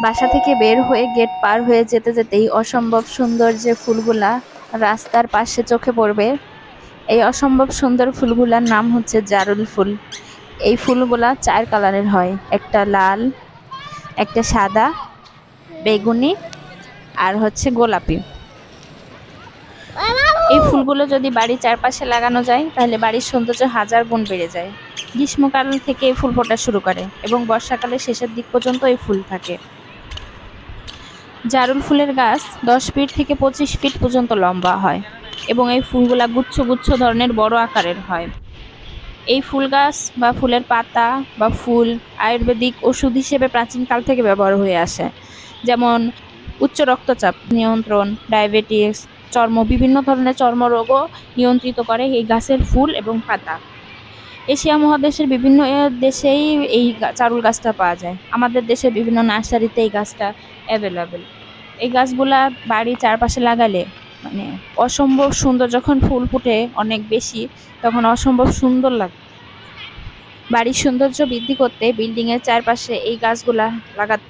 বাসা থেকে বের হয়ে গেট পার হয়ে যেতে যেতেই অসম্ভব সুন্দর যে ফুলগুলা রাস্তার পাশে চোখে পড়বে, এই অসম্ভব সুন্দর ফুলগুলার নাম হচ্ছে জারুল ফুল। এই ফুলগুলা 4 কালারের হয়, একটা লাল, একটা সাদা, বেগুনি আর হচ্ছে গোলাপি। এই ফুলগুলো যদি বাড়ির চারপাশে লাগানো যায় তাহলে বাড়ির সৌন্দর্য হাজার গুণ বেড়ে যায়। গ্রীষ্মকাল থেকে এই ফুল ফোটা শুরু করে এবং বর্ষাকালের শেষের দিক পর্যন্ত এই ফুল থাকে। জারুল ফুলের গাছ 10 ফিট থেকে 25 ফিট পর্যন্ত লম্বা হয় এবং এই ফুলগুলা গুচ্ছ গুচ্ছ ধরনের বড় আকারের হয়। এই ফুল গাছ বা ফুলের পাতা বা ফুল আয়ুর্বেদিক ওষুধ হিসেবে প্রাচীনকাল থেকে ব্যবহার হয়ে আসে, যেমন উচ্চ রক্তচাপ নিয়ন্ত্রণ, ডায়াবেটিস, বিভিন্ন ধরনের চর্মরোগও নিয়ন্ত্রিত করে এই গাছের ফুল এবং পাতা। এশিয়া মহাদেশের বিভিন্ন দেশেই এই চারুল গাছটা পাওয়া যায়। আমাদের দেশের বিভিন্ন নার্সারিতে এই গাছটা অ্যাভেলেবেল। এই গাছগুলা বাড়ির চারপাশে লাগালে মানে অসম্ভব সুন্দর, যখন ফুল ফুটে অনেক বেশি তখন অসম্ভব সুন্দর লাগে। বাড়ির সৌন্দর্য বৃদ্ধি করতে বিল্ডিংয়ের চারপাশে এই গাছগুলা লাগাতে